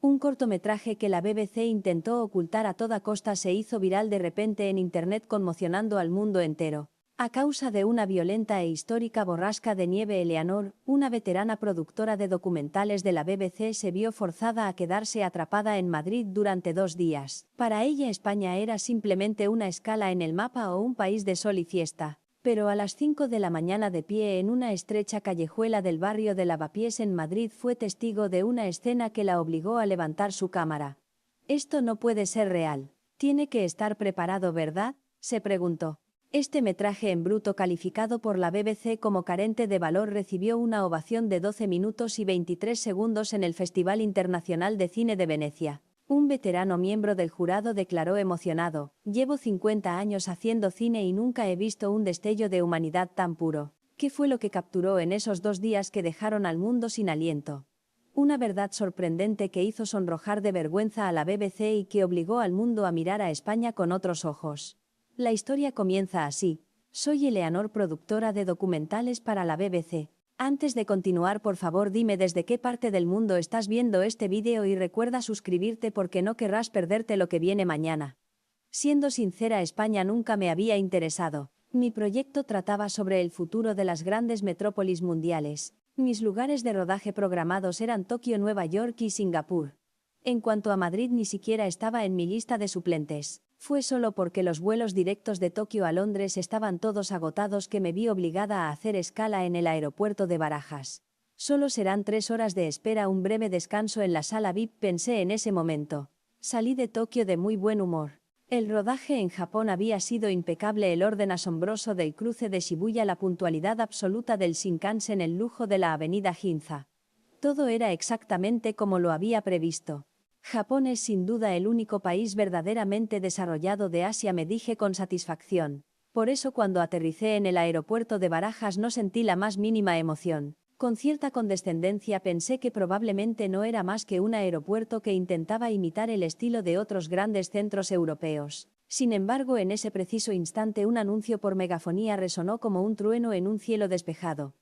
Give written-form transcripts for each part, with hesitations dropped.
Un cortometraje que la BBC intentó ocultar a toda costa se hizo viral de repente en Internet, conmocionando al mundo entero. A causa de una violenta e histórica borrasca de nieve, Eleanor, una veterana productora de documentales de la BBC, se vio forzada a quedarse atrapada en Madrid durante 2 días. Para ella España era simplemente una escala en el mapa o un país de sol y fiesta. Pero a las 5 de la mañana, de pie en una estrecha callejuela del barrio de Lavapiés en Madrid, fue testigo de una escena que la obligó a levantar su cámara. «Esto no puede ser real. Tiene que estar preparado, ¿verdad?», se preguntó. Este metraje en bruto, calificado por la BBC como carente de valor, recibió una ovación de 12 minutos y 23 segundos en el Festival Internacional de Cine de Venecia. Un veterano miembro del jurado declaró emocionado: «Llevo 50 años haciendo cine y nunca he visto un destello de humanidad tan puro». ¿Qué fue lo que capturó en esos 2 días que dejaron al mundo sin aliento? Una verdad sorprendente que hizo sonrojar de vergüenza a la BBC y que obligó al mundo a mirar a España con otros ojos. La historia comienza así. Soy Eleanor, productora de documentales para la BBC. Antes de continuar, por favor dime desde qué parte del mundo estás viendo este vídeo y recuerda suscribirte porque no querrás perderte lo que viene mañana. Siendo sincera, España nunca me había interesado. Mi proyecto trataba sobre el futuro de las grandes metrópolis mundiales. Mis lugares de rodaje programados eran Tokio, Nueva York y Singapur. En cuanto a Madrid, ni siquiera estaba en mi lista de suplentes. Fue solo porque los vuelos directos de Tokio a Londres estaban todos agotados que me vi obligada a hacer escala en el aeropuerto de Barajas. Solo serán 3 horas de espera, un breve descanso en la sala VIP, pensé en ese momento. Salí de Tokio de muy buen humor. El rodaje en Japón había sido impecable, el orden asombroso del cruce de Shibuya, la puntualidad absoluta del Shinkansen, el lujo de la avenida Ginza. Todo era exactamente como lo había previsto. Japón es sin duda el único país verdaderamente desarrollado de Asia, me dije con satisfacción. Por eso cuando aterricé en el aeropuerto de Barajas no sentí la más mínima emoción. Con cierta condescendencia pensé que probablemente no era más que un aeropuerto que intentaba imitar el estilo de otros grandes centros europeos. Sin embargo, en ese preciso instante un anuncio por megafonía resonó como un trueno en un cielo despejado.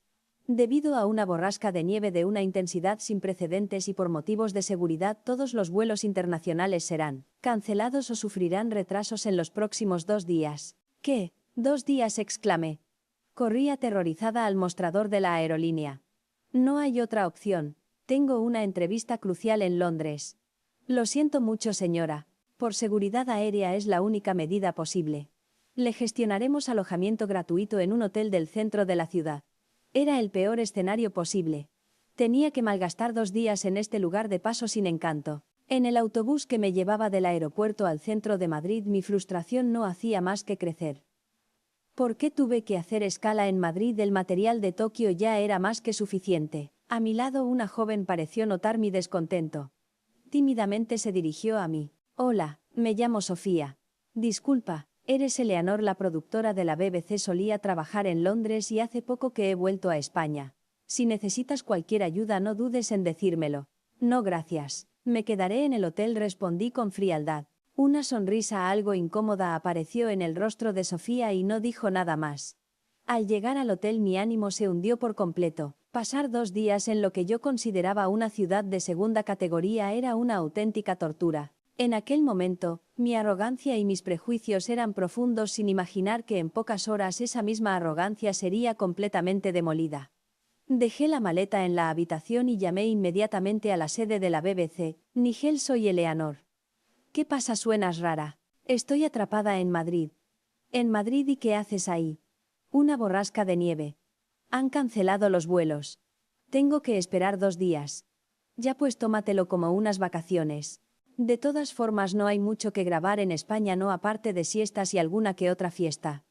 Debido a una borrasca de nieve de una intensidad sin precedentes y por motivos de seguridad, todos los vuelos internacionales serán cancelados o sufrirán retrasos en los próximos 2 días. ¿Qué? ¿2 días?, exclamé. Corrí aterrorizada al mostrador de la aerolínea. No hay otra opción. Tengo una entrevista crucial en Londres. Lo siento mucho, señora. Por seguridad aérea es la única medida posible. Le gestionaremos alojamiento gratuito en un hotel del centro de la ciudad. Era el peor escenario posible. Tenía que malgastar 2 días en este lugar de paso sin encanto. En el autobús que me llevaba del aeropuerto al centro de Madrid, mi frustración no hacía más que crecer. ¿Por qué tuve que hacer escala en Madrid? El material de Tokio ya era más que suficiente. A mi lado una joven pareció notar mi descontento. Tímidamente se dirigió a mí. Hola, me llamo Sofía. Disculpa, ¿eres Eleanor, la productora de la BBC? Solía trabajar en Londres y hace poco que he vuelto a España. Si necesitas cualquier ayuda no dudes en decírmelo. No, gracias. Me quedaré en el hotel, respondí con frialdad. Una sonrisa algo incómoda apareció en el rostro de Sofía y no dijo nada más. Al llegar al hotel mi ánimo se hundió por completo. Pasar 2 días en lo que yo consideraba una ciudad de segunda categoría era una auténtica tortura. En aquel momento, mi arrogancia y mis prejuicios eran profundos, sin imaginar que en pocas horas esa misma arrogancia sería completamente demolida. Dejé la maleta en la habitación y llamé inmediatamente a la sede de la BBC. Nigel, soy Eleanor. ¿Qué pasa? Suenas rara. Estoy atrapada en Madrid. ¿En Madrid? ¿Y qué haces ahí? Una borrasca de nieve. Han cancelado los vuelos. Tengo que esperar 2 días. Ya pues tómatelo como unas vacaciones. De todas formas no hay mucho que grabar en España, no, aparte de siestas y alguna que otra fiesta.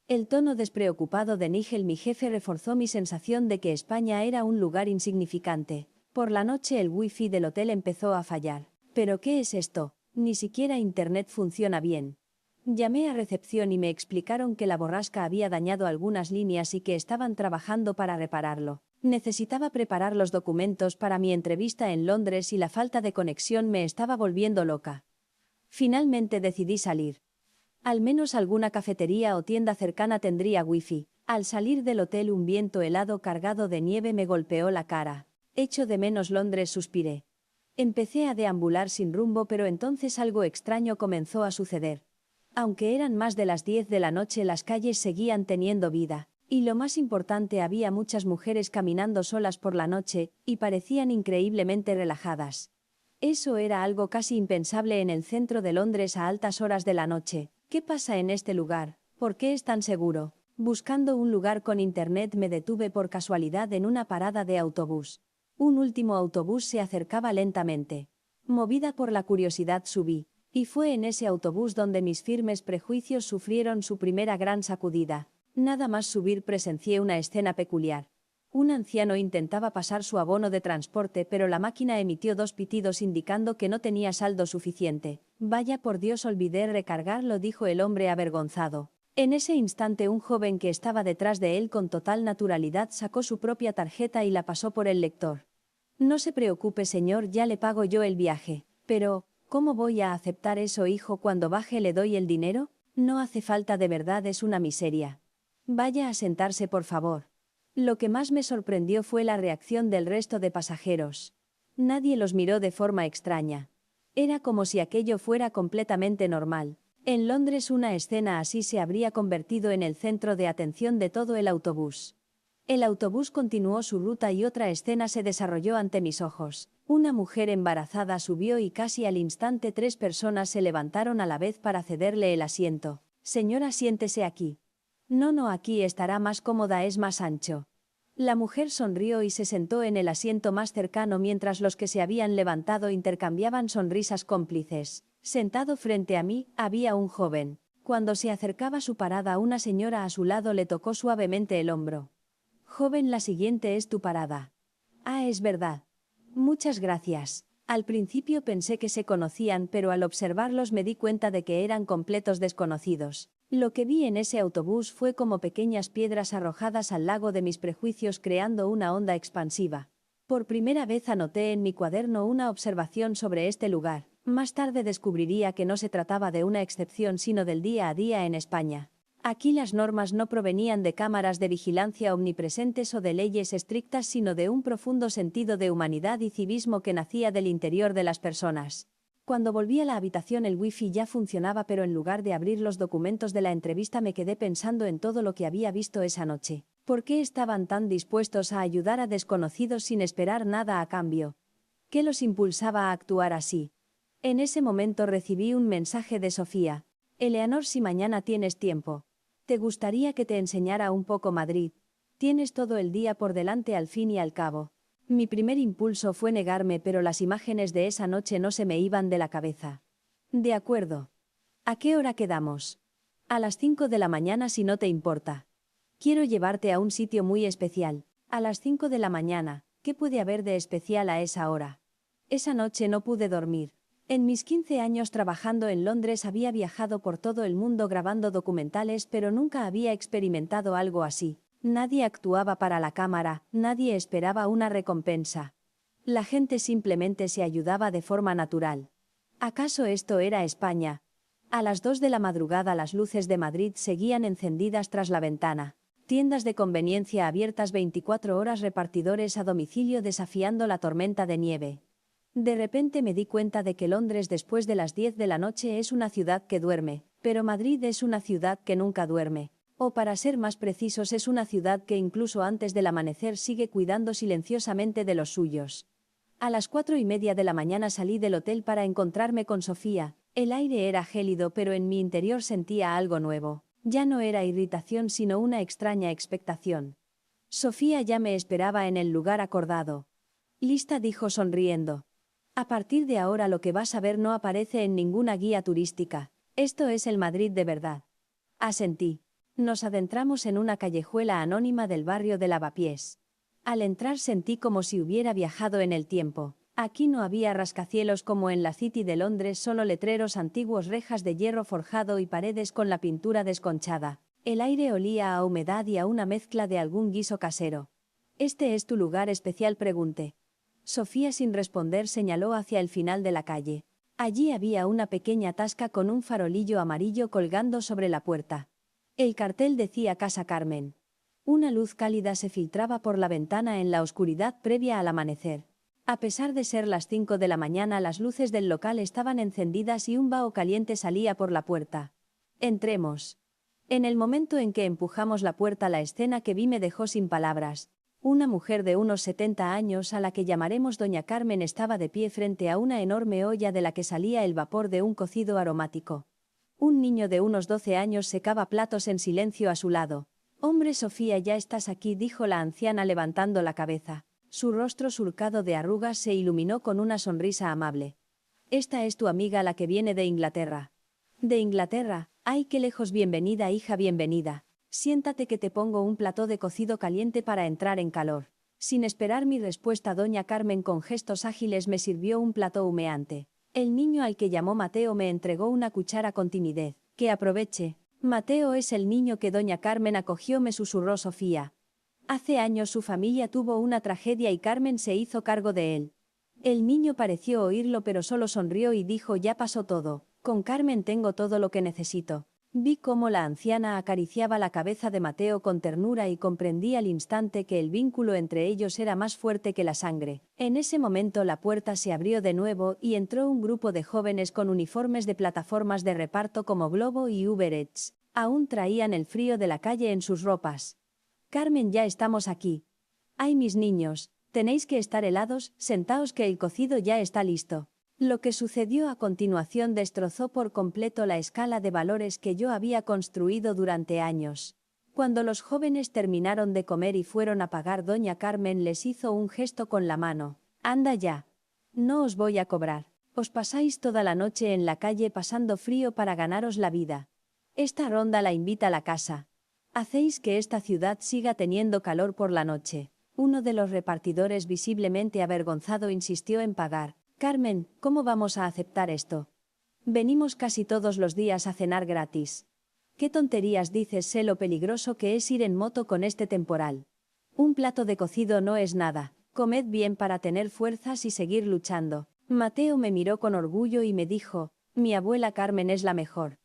El tono despreocupado de Nigel, mi jefe, reforzó mi sensación de que España era un lugar insignificante. Por la noche el wifi del hotel empezó a fallar. ¿Pero qué es esto? Ni siquiera internet funciona bien. Llamé a recepción y me explicaron que la borrasca había dañado algunas líneas y que estaban trabajando para repararlo. Necesitaba preparar los documentos para mi entrevista en Londres y la falta de conexión me estaba volviendo loca. Finalmente decidí salir. Al menos alguna cafetería o tienda cercana tendría wifi. Al salir del hotel un viento helado cargado de nieve me golpeó la cara. Echo de menos Londres, suspiré. Empecé a deambular sin rumbo, pero entonces algo extraño comenzó a suceder. Aunque eran más de las 10 de la noche, las calles seguían teniendo vida. Y lo más importante, había muchas mujeres caminando solas por la noche, y parecían increíblemente relajadas. Eso era algo casi impensable en el centro de Londres a altas horas de la noche. ¿Qué pasa en este lugar? ¿Por qué es tan seguro? Buscando un lugar con internet me detuve por casualidad en una parada de autobús. Un último autobús se acercaba lentamente. Movida por la curiosidad subí, y fue en ese autobús donde mis firmes prejuicios sufrieron su primera gran sacudida. Nada más subir presencié una escena peculiar. Un anciano intentaba pasar su abono de transporte, pero la máquina emitió 2 pitidos indicando que no tenía saldo suficiente. Vaya por Dios, olvidé recargarlo, dijo el hombre avergonzado. En ese instante un joven que estaba detrás de él con total naturalidad sacó su propia tarjeta y la pasó por el lector. No se preocupe, señor, ya le pago yo el viaje. Pero, ¿cómo voy a aceptar eso, hijo? Cuando baje le doy el dinero. No hace falta, de verdad, es una miseria. Vaya a sentarse, por favor. Lo que más me sorprendió fue la reacción del resto de pasajeros. Nadie los miró de forma extraña. Era como si aquello fuera completamente normal. En Londres una escena así se habría convertido en el centro de atención de todo el autobús. El autobús continuó su ruta y otra escena se desarrolló ante mis ojos. Una mujer embarazada subió y casi al instante 3 personas se levantaron a la vez para cederle el asiento. Señora, siéntese aquí. No, aquí estará más cómoda, es más ancho. La mujer sonrió y se sentó en el asiento más cercano mientras los que se habían levantado intercambiaban sonrisas cómplices. Sentado frente a mí, había un joven. Cuando se acercaba su parada, una señora a su lado le tocó suavemente el hombro. Joven, la siguiente es tu parada. Ah, es verdad. Muchas gracias. Al principio pensé que se conocían, pero al observarlos me di cuenta de que eran completos desconocidos. Lo que vi en ese autobús fue como pequeñas piedras arrojadas al lago de mis prejuicios, creando una onda expansiva. Por primera vez anoté en mi cuaderno una observación sobre este lugar. Más tarde descubriría que no se trataba de una excepción sino del día a día en España. Aquí las normas no provenían de cámaras de vigilancia omnipresentes o de leyes estrictas, sino de un profundo sentido de humanidad y civismo que nacía del interior de las personas. Cuando volví a la habitación el wifi ya funcionaba, pero en lugar de abrir los documentos de la entrevista me quedé pensando en todo lo que había visto esa noche. ¿Por qué estaban tan dispuestos a ayudar a desconocidos sin esperar nada a cambio? ¿Qué los impulsaba a actuar así? En ese momento recibí un mensaje de Sofía. Eleanor, si mañana tienes tiempo, ¿te gustaría que te enseñara un poco Madrid? Tienes todo el día por delante al fin y al cabo. Mi primer impulso fue negarme, pero las imágenes de esa noche no se me iban de la cabeza. De acuerdo. ¿A qué hora quedamos? A las 5 de la mañana, si no te importa. Quiero llevarte a un sitio muy especial. A las 5 de la mañana, ¿qué puede haber de especial a esa hora? Esa noche no pude dormir. En mis 15 años trabajando en Londres había viajado por todo el mundo grabando documentales, pero nunca había experimentado algo así. Nadie actuaba para la cámara, nadie esperaba una recompensa. La gente simplemente se ayudaba de forma natural. ¿Acaso esto era España? A las 2 de la madrugada las luces de Madrid seguían encendidas tras la ventana. Tiendas de conveniencia abiertas 24 horas, repartidores a domicilio desafiando la tormenta de nieve. De repente me di cuenta de que Londres después de las 10 de la noche es una ciudad que duerme, pero Madrid es una ciudad que nunca duerme. O para ser más precisos, es una ciudad que incluso antes del amanecer sigue cuidando silenciosamente de los suyos. A las 4:30 de la mañana salí del hotel para encontrarme con Sofía. El aire era gélido, pero en mi interior sentía algo nuevo. Ya no era irritación, sino una extraña expectación. Sofía ya me esperaba en el lugar acordado. Lista, dijo sonriendo. A partir de ahora lo que vas a ver no aparece en ninguna guía turística. Esto es el Madrid de verdad. Asentí. Nos adentramos en una callejuela anónima del barrio de Lavapiés. Al entrar sentí como si hubiera viajado en el tiempo. Aquí no había rascacielos como en la City de Londres, solo letreros antiguos, rejas de hierro forjado y paredes con la pintura desconchada. El aire olía a humedad y a una mezcla de algún guiso casero. ¿Este es tu lugar especial?, pregunté. Sofía, sin responder, señaló hacia el final de la calle. Allí había una pequeña tasca con un farolillo amarillo colgando sobre la puerta. El cartel decía Casa Carmen. Una luz cálida se filtraba por la ventana en la oscuridad previa al amanecer. A pesar de ser las 5 de la mañana, las luces del local estaban encendidas y un vaho caliente salía por la puerta. Entremos. En el momento en que empujamos la puerta, la escena que vi me dejó sin palabras. Una mujer de unos 70 años, a la que llamaremos Doña Carmen, estaba de pie frente a una enorme olla de la que salía el vapor de un cocido aromático. Un niño de unos 12 años secaba platos en silencio a su lado. «Hombre, Sofía, ya estás aquí», dijo la anciana levantando la cabeza. Su rostro surcado de arrugas se iluminó con una sonrisa amable. «Esta es tu amiga, la que viene de Inglaterra». «¿De Inglaterra? Ay, qué lejos. Bienvenida, hija, bienvenida. Siéntate que te pongo un plató de cocido caliente para entrar en calor». Sin esperar mi respuesta, Doña Carmen con gestos ágiles me sirvió un plató humeante. El niño, al que llamó Mateo, me entregó una cuchara con timidez. «Que aproveche». «Mateo es el niño que Doña Carmen acogió», me susurró Sofía. «Hace años su familia tuvo una tragedia y Carmen se hizo cargo de él». El niño pareció oírlo, pero solo sonrió y dijo: «Ya pasó todo. Con Carmen tengo todo lo que necesito». Vi cómo la anciana acariciaba la cabeza de Mateo con ternura y comprendí al instante que el vínculo entre ellos era más fuerte que la sangre. En ese momento la puerta se abrió de nuevo y entró un grupo de jóvenes con uniformes de plataformas de reparto como Globo y Uber Eats. Aún traían el frío de la calle en sus ropas. «Carmen, ya estamos aquí». «Ay, mis niños, tenéis que estar helados, sentaos que el cocido ya está listo». Lo que sucedió a continuación destrozó por completo la escala de valores que yo había construido durante años. Cuando los jóvenes terminaron de comer y fueron a pagar, Doña Carmen les hizo un gesto con la mano. «Anda ya. No os voy a cobrar. Os pasáis toda la noche en la calle pasando frío para ganaros la vida. Esta ronda la invita a la casa. Hacéis que esta ciudad siga teniendo calor por la noche». Uno de los repartidores, visiblemente avergonzado, insistió en pagar. «Carmen, ¿cómo vamos a aceptar esto? Venimos casi todos los días a cenar gratis». «¿Qué tonterías dices? Sé lo peligroso que es ir en moto con este temporal. Un plato de cocido no es nada. Comed bien para tener fuerzas y seguir luchando». Mateo me miró con orgullo y me dijo: «Mi abuela Carmen es la mejor.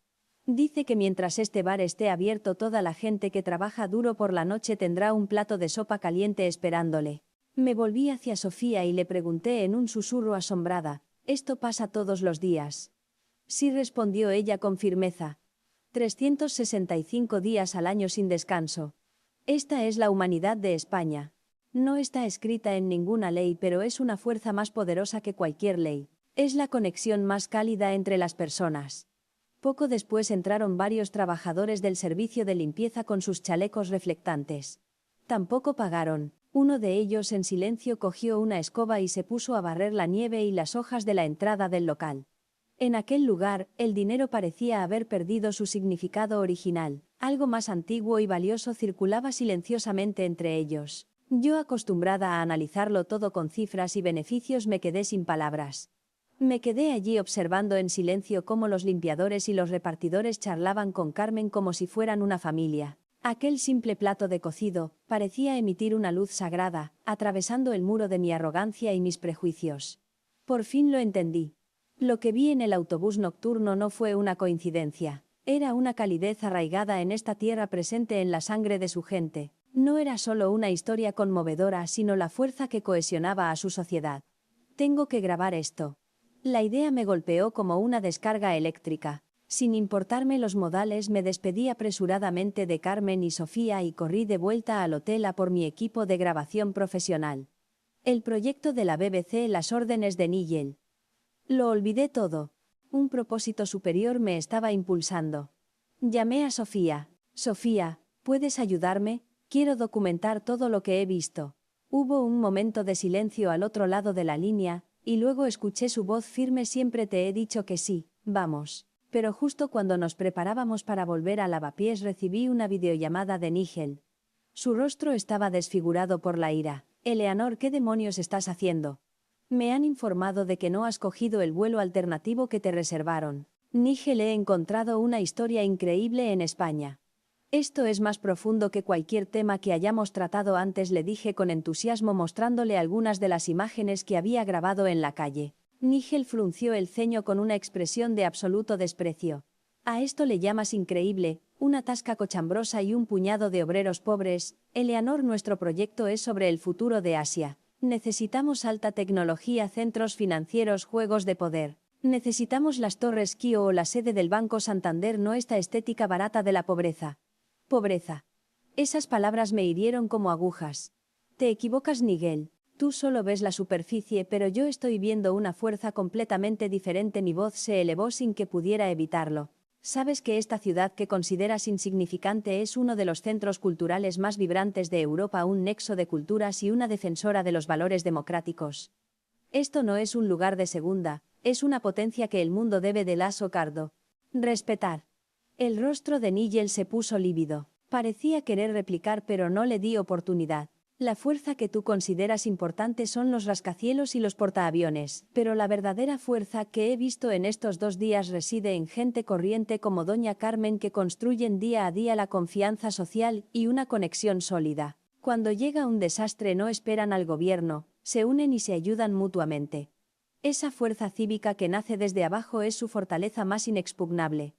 Dice que mientras este bar esté abierto, toda la gente que trabaja duro por la noche tendrá un plato de sopa caliente esperándole». Me volví hacia Sofía y le pregunté en un susurro asombrada: «¿Esto pasa todos los días?». «Sí», respondió ella con firmeza. 365 días al año sin descanso. Esta es la humanidad de España. No está escrita en ninguna ley, pero es una fuerza más poderosa que cualquier ley. Es la conexión más cálida entre las personas». Poco después entraron varios trabajadores del servicio de limpieza con sus chalecos reflectantes. Tampoco pagaron. Uno de ellos, en silencio, cogió una escoba y se puso a barrer la nieve y las hojas de la entrada del local. En aquel lugar, el dinero parecía haber perdido su significado original. Algo más antiguo y valioso circulaba silenciosamente entre ellos. Yo, acostumbrada a analizarlo todo con cifras y beneficios, me quedé sin palabras. Me quedé allí observando en silencio cómo los limpiadores y los repartidores charlaban con Carmen como si fueran una familia. Aquel simple plato de cocido parecía emitir una luz sagrada, atravesando el muro de mi arrogancia y mis prejuicios. Por fin lo entendí. Lo que vi en el autobús nocturno no fue una coincidencia. Era una calidez arraigada en esta tierra, presente en la sangre de su gente. No era solo una historia conmovedora, sino la fuerza que cohesionaba a su sociedad. «Tengo que grabar esto». La idea me golpeó como una descarga eléctrica. Sin importarme los modales, me despedí apresuradamente de Carmen y Sofía y corrí de vuelta al hotel a por mi equipo de grabación profesional. El proyecto de la BBC, las órdenes de Nigel. Lo olvidé todo. Un propósito superior me estaba impulsando. Llamé a Sofía. «Sofía, ¿puedes ayudarme? Quiero documentar todo lo que he visto». Hubo un momento de silencio al otro lado de la línea, y luego escuché su voz firme: «Siempre te he dicho que sí, vamos». Pero justo cuando nos preparábamos para volver a Lavapiés, recibí una videollamada de Nigel. Su rostro estaba desfigurado por la ira. «Eleanor, ¿qué demonios estás haciendo? Me han informado de que no has cogido el vuelo alternativo que te reservaron». «Nigel, he encontrado una historia increíble en España. Esto es más profundo que cualquier tema que hayamos tratado antes», le dije con entusiasmo, mostrándole algunas de las imágenes que había grabado en la calle. Nigel frunció el ceño con una expresión de absoluto desprecio. «¿A esto le llamas increíble? Una tasca cochambrosa y un puñado de obreros pobres. Eleanor, nuestro proyecto es sobre el futuro de Asia. Necesitamos alta tecnología, centros financieros, juegos de poder. Necesitamos las torres Kio o la sede del Banco Santander, no esta estética barata de la pobreza. Pobreza. Esas palabras me hirieron como agujas. Te equivocas, Nigel. Tú solo ves la superficie, pero yo estoy viendo una fuerza completamente diferente. Mi voz se elevó sin que pudiera evitarlo. ¿Sabes que esta ciudad que consideras insignificante es uno de los centros culturales más vibrantes de Europa, un nexo de culturas y una defensora de los valores democráticos? Esto no es un lugar de segunda, es una potencia que el mundo debe de Lasso Cardo respetar. El rostro de Nigel se puso lívido. Parecía querer replicar, pero no le di oportunidad. La fuerza que tú consideras importante son los rascacielos y los portaaviones, pero la verdadera fuerza que he visto en estos 2 días reside en gente corriente como Doña Carmen, que construyen día a día la confianza social y una conexión sólida. Cuando llega un desastre no esperan al gobierno, se unen y se ayudan mutuamente. Esa fuerza cívica que nace desde abajo es su fortaleza más inexpugnable.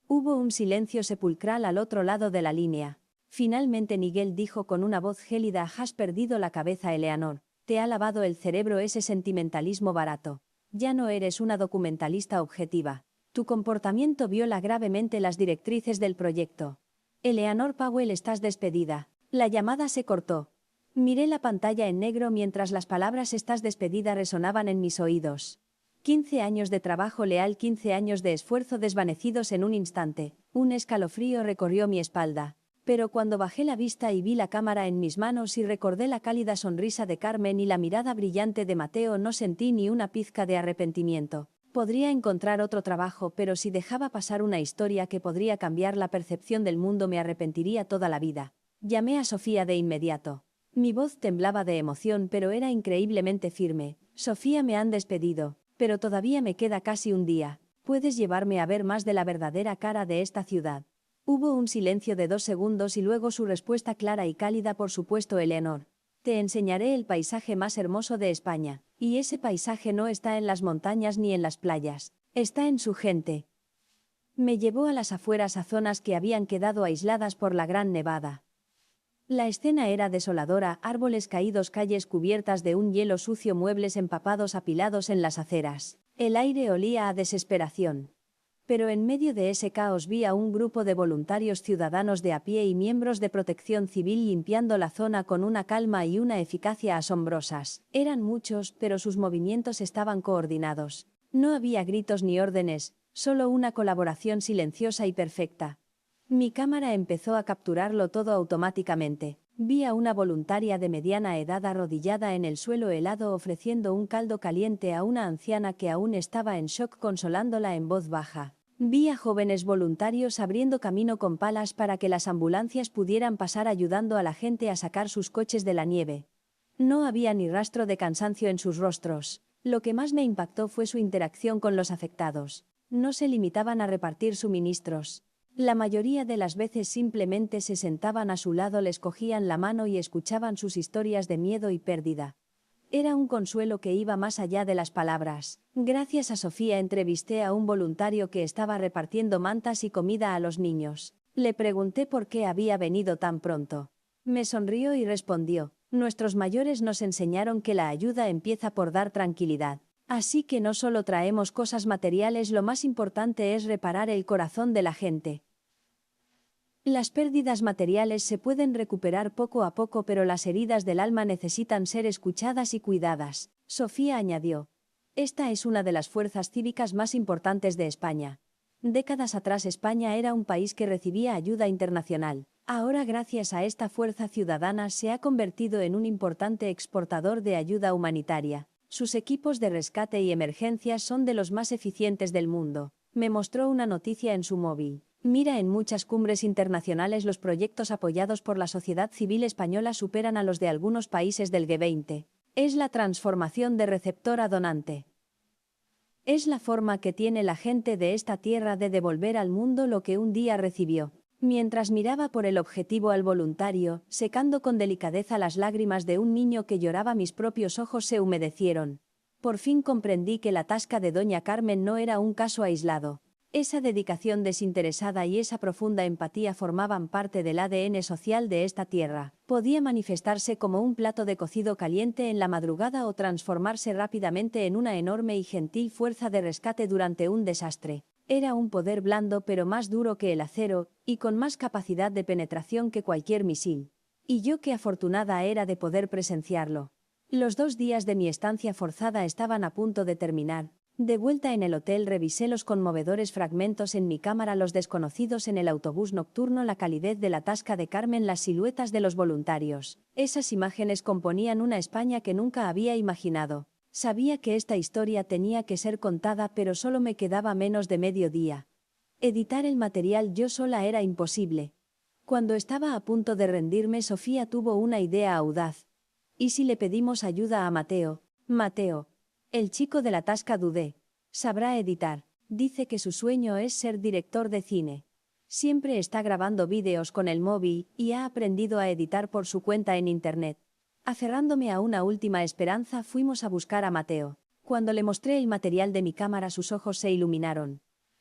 Hubo un silencio sepulcral al otro lado de la línea. Finalmente Nigel dijo con una voz gélida: has perdido la cabeza, Eleanor. Te ha lavado el cerebro ese sentimentalismo barato. Ya no eres una documentalista objetiva. Tu comportamiento viola gravemente las directrices del proyecto. Eleanor Powell, estás despedida. La llamada se cortó. Miré la pantalla en negro mientras las palabras "estás despedida" resonaban en mis oídos. 15 años de trabajo leal, 15 años de esfuerzo desvanecidos en un instante. Un escalofrío recorrió mi espalda. Pero cuando bajé la vista y vi la cámara en mis manos y recordé la cálida sonrisa de Carmen y la mirada brillante de Mateo, no sentí ni una pizca de arrepentimiento. Podría encontrar otro trabajo, pero si dejaba pasar una historia que podría cambiar la percepción del mundo, me arrepentiría toda la vida. Llamé a Sofía de inmediato. Mi voz temblaba de emoción, pero era increíblemente firme. Sofía, me han despedido, pero todavía me queda casi un día. ¿Puedes llevarme a ver más de la verdadera cara de esta ciudad? Hubo un silencio de 2 segundos y luego su respuesta clara y cálida: por supuesto, Eleanor. Te enseñaré el paisaje más hermoso de España. Y ese paisaje no está en las montañas ni en las playas. Está en su gente. Me llevó a las afueras, a zonas que habían quedado aisladas por la gran nevada. La escena era desoladora: árboles caídos, calles cubiertas de un hielo sucio, muebles empapados apilados en las aceras. El aire olía a desesperación. Pero en medio de ese caos vi a un grupo de voluntarios, ciudadanos de a pie y miembros de protección civil, limpiando la zona con una calma y una eficacia asombrosas. Eran muchos, pero sus movimientos estaban coordinados. No había gritos ni órdenes, solo una colaboración silenciosa y perfecta. Mi cámara empezó a capturarlo todo automáticamente. Vi a una voluntaria de mediana edad arrodillada en el suelo helado ofreciendo un caldo caliente a una anciana que aún estaba en shock, consolándola en voz baja. Vi a jóvenes voluntarios abriendo camino con palas para que las ambulancias pudieran pasar, ayudando a la gente a sacar sus coches de la nieve. No había ni rastro de cansancio en sus rostros. Lo que más me impactó fue su interacción con los afectados. No se limitaban a repartir suministros. La mayoría de las veces simplemente se sentaban a su lado, les cogían la mano y escuchaban sus historias de miedo y pérdida. Era un consuelo que iba más allá de las palabras. Gracias a Sofía entrevisté a un voluntario que estaba repartiendo mantas y comida a los niños. Le pregunté por qué había venido tan pronto. Me sonrió y respondió: nuestros mayores nos enseñaron que la ayuda empieza por dar tranquilidad. Así que no solo traemos cosas materiales, lo más importante es reparar el corazón de la gente. Las pérdidas materiales se pueden recuperar poco a poco, pero las heridas del alma necesitan ser escuchadas y cuidadas. Sofía añadió: esta es una de las fuerzas cívicas más importantes de España. Décadas atrás España era un país que recibía ayuda internacional. Ahora, gracias a esta fuerza ciudadana, se ha convertido en un importante exportador de ayuda humanitaria. Sus equipos de rescate y emergencias son de los más eficientes del mundo. Me mostró una noticia en su móvil. Mira, en muchas cumbres internacionales los proyectos apoyados por la sociedad civil española superan a los de algunos países del G20. Es la transformación de receptor a donante. Es la forma que tiene la gente de esta tierra de devolver al mundo lo que un día recibió. Mientras miraba por el objetivo al voluntario, secando con delicadeza las lágrimas de un niño que lloraba, mis propios ojos se humedecieron. Por fin comprendí que la tasca de Doña Carmen no era un caso aislado. Esa dedicación desinteresada y esa profunda empatía formaban parte del ADN social de esta tierra. Podía manifestarse como un plato de cocido caliente en la madrugada o transformarse rápidamente en una enorme y gentil fuerza de rescate durante un desastre. Era un poder blando pero más duro que el acero, y con más capacidad de penetración que cualquier misil. Y yo qué afortunada era de poder presenciarlo. Los 2 días de mi estancia forzada estaban a punto de terminar. De vuelta en el hotel revisé los conmovedores fragmentos en mi cámara, los desconocidos en el autobús nocturno, la calidez de la tasca de Carmen, las siluetas de los voluntarios. Esas imágenes componían una España que nunca había imaginado. Sabía que esta historia tenía que ser contada, pero solo me quedaba menos de medio día. Editar el material yo sola era imposible. Cuando estaba a punto de rendirme, Sofía tuvo una idea audaz. ¿Y si le pedimos ayuda a Mateo? Mateo, el chico de la tasca, dudé. Sabrá editar. Dice que su sueño es ser director de cine. Siempre está grabando vídeos con el móvil y ha aprendido a editar por su cuenta en internet. Aferrándome a una última esperanza, fuimos a buscar a Mateo. Cuando le mostré el material de mi cámara, sus ojos se iluminaron.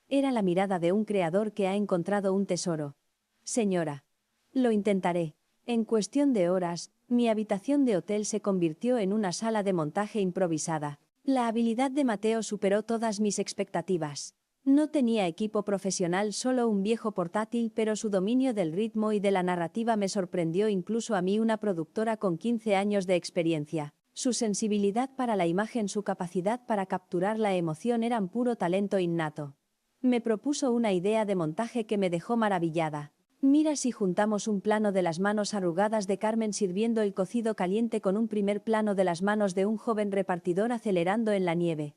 Era la mirada de un creador que ha encontrado un tesoro. Señora, lo intentaré. En cuestión de horas, mi habitación de hotel se convirtió en una sala de montaje improvisada. La habilidad de Mateo superó todas mis expectativas. No tenía equipo profesional, solo un viejo portátil, pero su dominio del ritmo y de la narrativa me sorprendió incluso a mí, una productora con 15 años de experiencia. Su sensibilidad para la imagen, su capacidad para capturar la emoción eran puro talento innato. Me propuso una idea de montaje que me dejó maravillada. Mira si juntamos un plano de las manos arrugadas de Carmen sirviendo el cocido caliente con un primer plano de las manos de un joven repartidor acelerando en la nieve.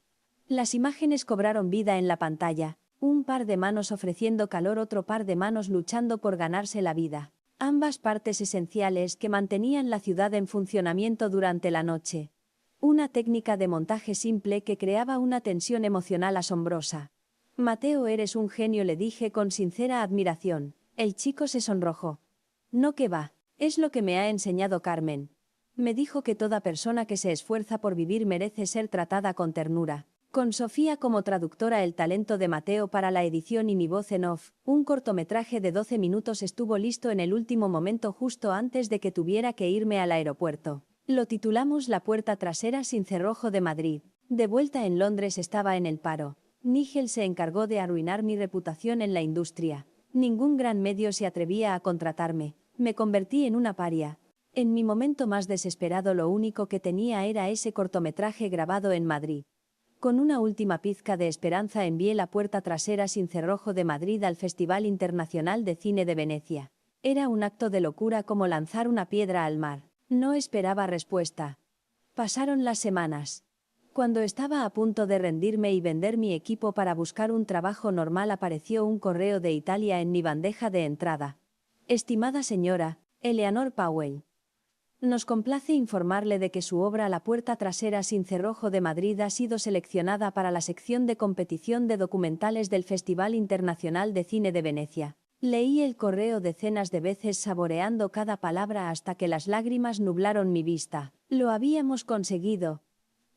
Las imágenes cobraron vida en la pantalla. Un par de manos ofreciendo calor, otro par de manos luchando por ganarse la vida. Ambas partes esenciales que mantenían la ciudad en funcionamiento durante la noche. Una técnica de montaje simple que creaba una tensión emocional asombrosa. Mateo, eres un genio, le dije con sincera admiración. El chico se sonrojó. No, que va, es lo que me ha enseñado Carmen. Me dijo que toda persona que se esfuerza por vivir merece ser tratada con ternura. Con Sofía como traductora, el talento de Mateo para la edición y mi voz en off, un cortometraje de 12 minutos estuvo listo en el último momento, justo antes de que tuviera que irme al aeropuerto. Lo titulamos La puerta trasera sin cerrojo de Madrid. De vuelta en Londres estaba en el paro. Nigel se encargó de arruinar mi reputación en la industria. Ningún gran medio se atrevía a contratarme. Me convertí en una paria. En mi momento más desesperado, lo único que tenía era ese cortometraje grabado en Madrid. Con una última pizca de esperanza envié La puerta trasera sin cerrojo de Madrid al Festival Internacional de Cine de Venecia. Era un acto de locura, como lanzar una piedra al mar. No esperaba respuesta. Pasaron las semanas. Cuando estaba a punto de rendirme y vender mi equipo para buscar un trabajo normal, apareció un correo de Italia en mi bandeja de entrada. Estimada señora, Eleanor Powell. Nos complace informarle de que su obra La puerta trasera sin cerrojo de Madrid ha sido seleccionada para la sección de competición de documentales del Festival Internacional de Cine de Venecia. Leí el correo decenas de veces, saboreando cada palabra hasta que las lágrimas nublaron mi vista. Lo habíamos conseguido.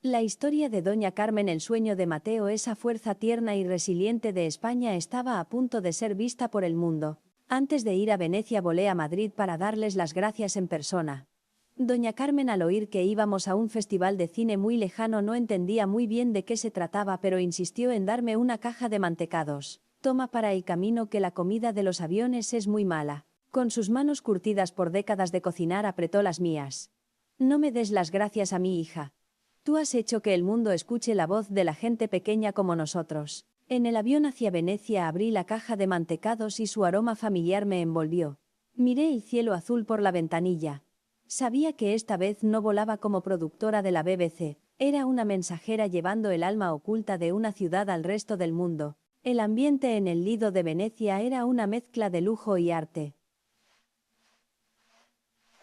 La historia de Doña Carmen, el sueño de Mateo, esa fuerza tierna y resiliente de España, estaba a punto de ser vista por el mundo. Antes de ir a Venecia volé a Madrid para darles las gracias en persona. Doña Carmen, al oír que íbamos a un festival de cine muy lejano, no entendía muy bien de qué se trataba, pero insistió en darme una caja de mantecados. Toma para el camino, que la comida de los aviones es muy mala. Con sus manos curtidas por décadas de cocinar apretó las mías. No me des las gracias a mi hija. Tú has hecho que el mundo escuche la voz de la gente pequeña como nosotros. En el avión hacia Venecia abrí la caja de mantecados y su aroma familiar me envolvió. Miré el cielo azul por la ventanilla. Sabía que esta vez no volaba como productora de la BBC, era una mensajera llevando el alma oculta de una ciudad al resto del mundo. El ambiente en el Lido de Venecia era una mezcla de lujo y arte.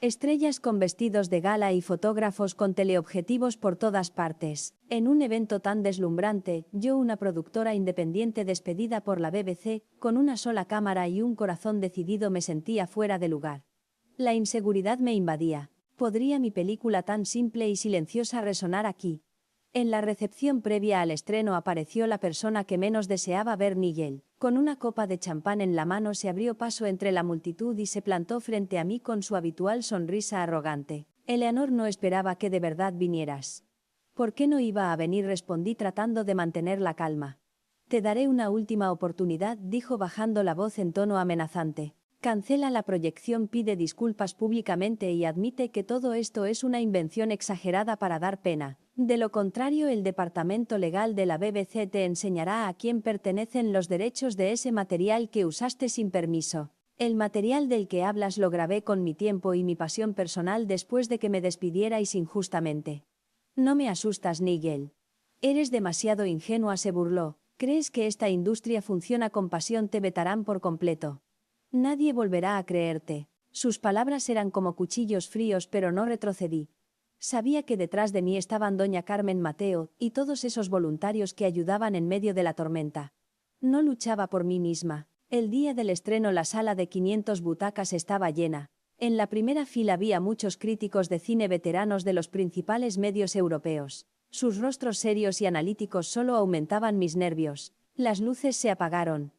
Estrellas con vestidos de gala y fotógrafos con teleobjetivos por todas partes. En un evento tan deslumbrante, yo, una productora independiente despedida por la BBC, con una sola cámara y un corazón decidido, me sentía fuera de lugar. La inseguridad me invadía. ¿Podría mi película tan simple y silenciosa resonar aquí? En la recepción previa al estreno apareció la persona que menos deseaba ver Nigel. Con una copa de champán en la mano se abrió paso entre la multitud y se plantó frente a mí con su habitual sonrisa arrogante. Eleanor, no esperaba que de verdad vinieras. ¿Por qué no iba a venir?, respondí tratando de mantener la calma. Te daré una última oportunidad, dijo bajando la voz en tono amenazante. Cancela la proyección, pide disculpas públicamente y admite que todo esto es una invención exagerada para dar pena. De lo contrario, el departamento legal de la BBC te enseñará a quién pertenecen los derechos de ese material que usaste sin permiso. El material del que hablas lo grabé con mi tiempo y mi pasión personal después de que me despidierais injustamente. No me asustas, Nigel. Eres demasiado ingenua, se burló. ¿Crees que esta industria funciona con pasión? Te vetarán por completo. Nadie volverá a creerte. Sus palabras eran como cuchillos fríos, pero no retrocedí. Sabía que detrás de mí estaban doña Carmen Mateo y todos esos voluntarios que ayudaban en medio de la tormenta. No luchaba por mí misma. El día del estreno la sala de 500 butacas estaba llena. En la primera fila había muchos críticos de cine veteranos de los principales medios europeos. Sus rostros serios y analíticos solo aumentaban mis nervios. Las luces se apagaron.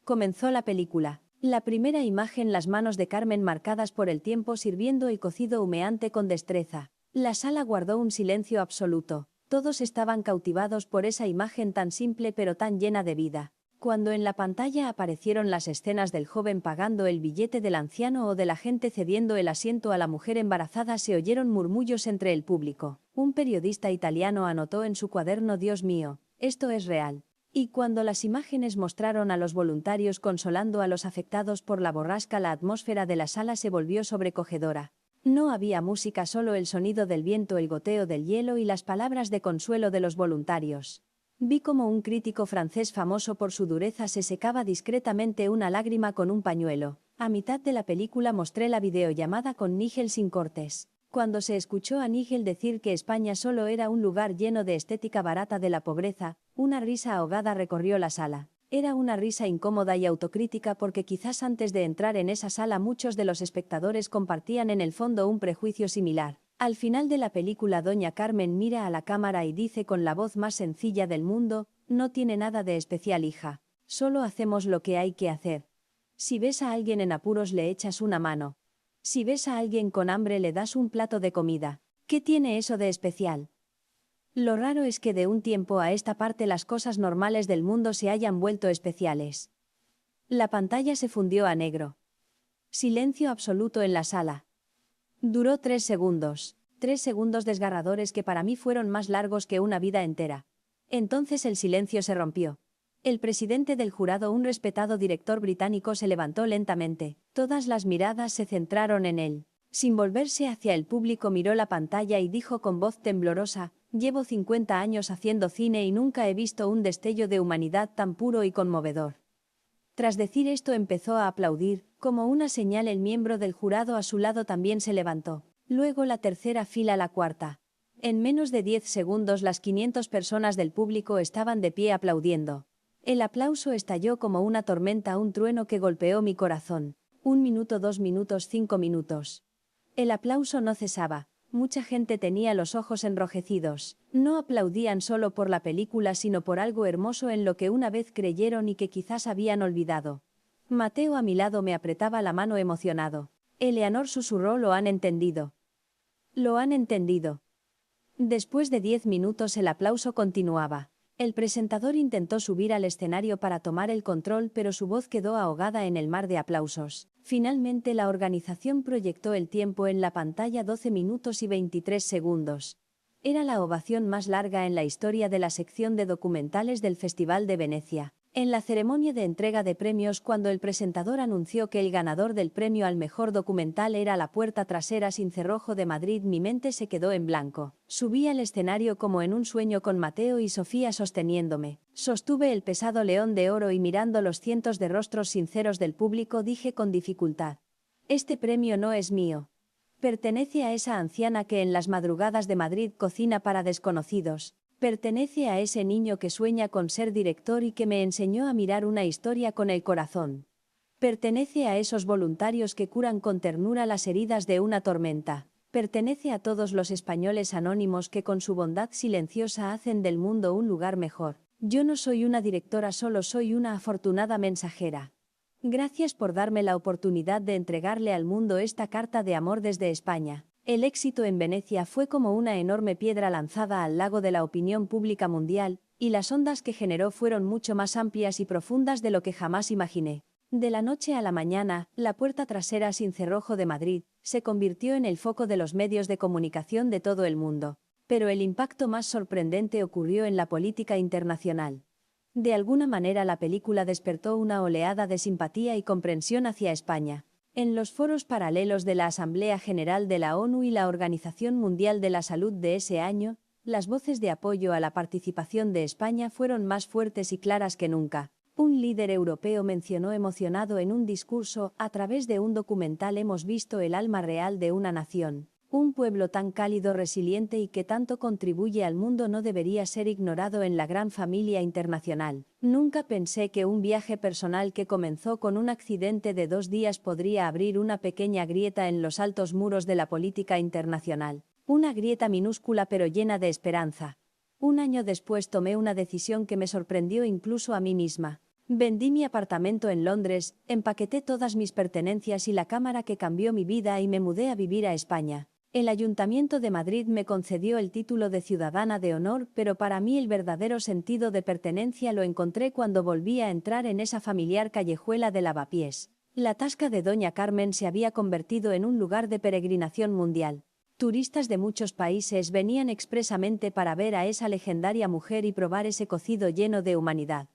Comenzó la película. La primera imagen, las manos de Carmen marcadas por el tiempo sirviendo el cocido humeante con destreza. La sala guardó un silencio absoluto. Todos estaban cautivados por esa imagen tan simple pero tan llena de vida. Cuando en la pantalla aparecieron las escenas del joven pagando el billete, del anciano o de la gente cediendo el asiento a la mujer embarazada, se oyeron murmullos entre el público. Un periodista italiano anotó en su cuaderno: Dios mío, esto es real. Y cuando las imágenes mostraron a los voluntarios consolando a los afectados por la borrasca, la atmósfera de la sala se volvió sobrecogedora. No había música, solo el sonido del viento, el goteo del hielo y las palabras de consuelo de los voluntarios. Vi como un crítico francés famoso por su dureza se secaba discretamente una lágrima con un pañuelo. A mitad de la película mostré la videollamada con Nigel sin cortes. Cuando se escuchó a Nigel decir que España solo era un lugar lleno de estética barata de la pobreza, una risa ahogada recorrió la sala. Era una risa incómoda y autocrítica porque quizás antes de entrar en esa sala muchos de los espectadores compartían en el fondo un prejuicio similar. Al final de la película, doña Carmen mira a la cámara y dice con la voz más sencilla del mundo: no tiene nada de especial, hija. Solo hacemos lo que hay que hacer. Si ves a alguien en apuros le echas una mano. Si ves a alguien con hambre le das un plato de comida. ¿Qué tiene eso de especial? Lo raro es que de un tiempo a esta parte las cosas normales del mundo se hayan vuelto especiales. La pantalla se fundió a negro. Silencio absoluto en la sala. Duró 3 segundos. 3 segundos desgarradores que para mí fueron más largos que una vida entera. Entonces el silencio se rompió. El presidente del jurado, un respetado director británico, se levantó lentamente. Todas las miradas se centraron en él. Sin volverse hacia el público miró la pantalla y dijo con voz temblorosa: llevo 50 años haciendo cine y nunca he visto un destello de humanidad tan puro y conmovedor. Tras decir esto empezó a aplaudir. Como una señal, el miembro del jurado a su lado también se levantó. Luego la tercera fila, la cuarta. En menos de 10 segundos las 500 personas del público estaban de pie aplaudiendo. El aplauso estalló como una tormenta, un trueno que golpeó mi corazón. 1 minuto, 2 minutos, 5 minutos. El aplauso no cesaba. Mucha gente tenía los ojos enrojecidos. No aplaudían solo por la película, sino por algo hermoso en lo que una vez creyeron y que quizás habían olvidado. Mateo a mi lado me apretaba la mano emocionado. Eleanor susurró: lo han entendido. Lo han entendido. Después de 10 minutos el aplauso continuaba. El presentador intentó subir al escenario para tomar el control, pero su voz quedó ahogada en el mar de aplausos. Finalmente la organización proyectó el tiempo en la pantalla: 12 minutos y 23 segundos. Era la ovación más larga en la historia de la sección de documentales del Festival de Venecia. En la ceremonia de entrega de premios, cuando el presentador anunció que el ganador del premio al mejor documental era La puerta trasera sin cerrojo de Madrid, mi mente se quedó en blanco. Subí al escenario como en un sueño con Mateo y Sofía sosteniéndome. Sostuve el pesado león de oro y mirando los cientos de rostros sinceros del público dije con dificultad: este premio no es mío. Pertenece a esa anciana que en las madrugadas de Madrid cocina para desconocidos. Pertenece a ese niño que sueña con ser director y que me enseñó a mirar una historia con el corazón. Pertenece a esos voluntarios que curan con ternura las heridas de una tormenta. Pertenece a todos los españoles anónimos que con su bondad silenciosa hacen del mundo un lugar mejor. Yo no soy una directora, solo soy una afortunada mensajera. Gracias por darme la oportunidad de entregarle al mundo esta carta de amor desde España. El éxito en Venecia fue como una enorme piedra lanzada al lago de la opinión pública mundial, y las ondas que generó fueron mucho más amplias y profundas de lo que jamás imaginé. De la noche a la mañana, la puerta trasera sin cerrojo de Madrid se convirtió en el foco de los medios de comunicación de todo el mundo. Pero el impacto más sorprendente ocurrió en la política internacional. De alguna manera la película despertó una oleada de simpatía y comprensión hacia España. En los foros paralelos de la Asamblea General de la ONU y la Organización Mundial de la Salud de ese año, las voces de apoyo a la participación de España fueron más fuertes y claras que nunca. Un líder europeo mencionó emocionado en un discurso: a través de un documental hemos visto el alma real de una nación. Un pueblo tan cálido, resiliente y que tanto contribuye al mundo no debería ser ignorado en la gran familia internacional. Nunca pensé que un viaje personal que comenzó con un accidente de 2 días podría abrir una pequeña grieta en los altos muros de la política internacional. Una grieta minúscula pero llena de esperanza. Un año después tomé una decisión que me sorprendió incluso a mí misma. Vendí mi apartamento en Londres, empaqueté todas mis pertenencias y la cámara que cambió mi vida y me mudé a vivir a España. El Ayuntamiento de Madrid me concedió el título de ciudadana de honor, pero para mí el verdadero sentido de pertenencia lo encontré cuando volví a entrar en esa familiar callejuela de Lavapiés. La Tasca de Doña Carmen se había convertido en un lugar de peregrinación mundial. Turistas de muchos países venían expresamente para ver a esa legendaria mujer y probar ese cocido lleno de humanidad.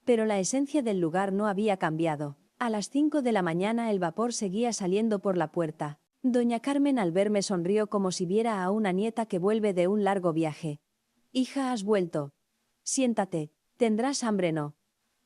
Pero la esencia del lugar no había cambiado. A las 5 de la mañana el vapor seguía saliendo por la puerta. Doña Carmen al verme sonrió como si viera a una nieta que vuelve de un largo viaje. «Hija, has vuelto. Siéntate. ¿Tendrás hambre, no?»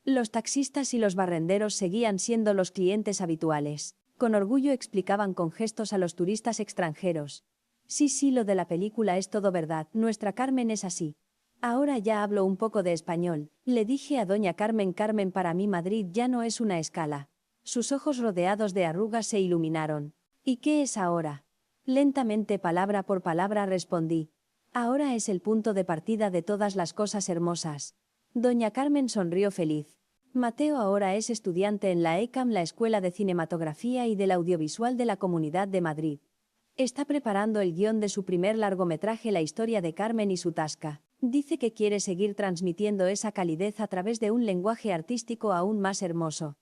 Los taxistas y los barrenderos seguían siendo los clientes habituales. Con orgullo explicaban con gestos a los turistas extranjeros. Sí, lo de la película es todo verdad, nuestra Carmen es así. Ahora ya hablo un poco de español, le dije a doña Carmen. Carmen, para mí Madrid ya no es una escala. Sus ojos rodeados de arrugas se iluminaron. ¿Y qué es ahora? Lentamente, palabra por palabra, respondí. Ahora es el punto de partida de todas las cosas hermosas. Doña Carmen sonrió feliz. Mateo ahora es estudiante en la ECAM, la Escuela de Cinematografía y del Audiovisual de la Comunidad de Madrid. Está preparando el guión de su primer largometraje, la historia de Carmen y su tasca. Dice que quiere seguir transmitiendo esa calidez a través de un lenguaje artístico aún más hermoso.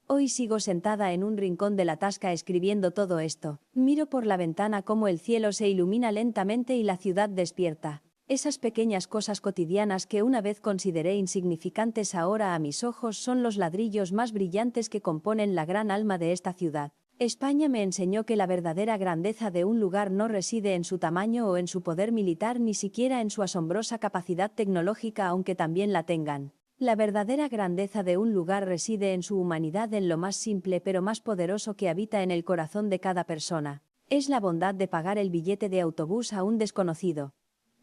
Hoy sigo sentada en un rincón de la tasca escribiendo todo esto. Miro por la ventana cómo el cielo se ilumina lentamente y la ciudad despierta. Esas pequeñas cosas cotidianas que una vez consideré insignificantes ahora a mis ojos son los ladrillos más brillantes que componen la gran alma de esta ciudad. España me enseñó que la verdadera grandeza de un lugar no reside en su tamaño o en su poder militar, ni siquiera en su asombrosa capacidad tecnológica, aunque también la tengan. La verdadera grandeza de un lugar reside en su humanidad, en lo más simple pero más poderoso que habita en el corazón de cada persona. Es la bondad de pagar el billete de autobús a un desconocido.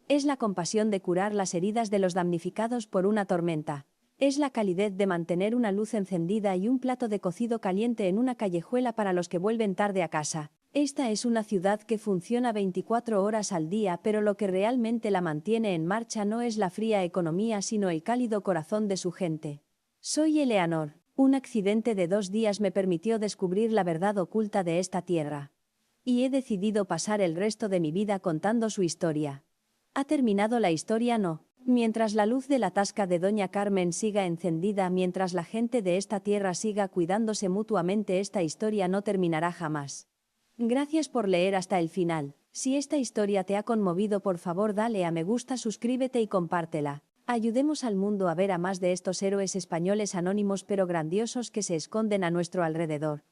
Es la compasión de curar las heridas de los damnificados por una tormenta. Es la calidez de mantener una luz encendida y un plato de cocido caliente en una callejuela para los que vuelven tarde a casa. Esta es una ciudad que funciona 24 horas al día, pero lo que realmente la mantiene en marcha no es la fría economía, sino el cálido corazón de su gente. Soy Eleanor. Un accidente de 2 días me permitió descubrir la verdad oculta de esta tierra. Y he decidido pasar el resto de mi vida contando su historia. ¿Ha terminado la historia? No. Mientras la luz de la tasca de doña Carmen siga encendida, mientras la gente de esta tierra siga cuidándose mutuamente, esta historia no terminará jamás. Gracias por leer hasta el final. Si esta historia te ha conmovido, por favor dale a me gusta, suscríbete y compártela. Ayudemos al mundo a ver a más de estos héroes españoles anónimos pero grandiosos que se esconden a nuestro alrededor.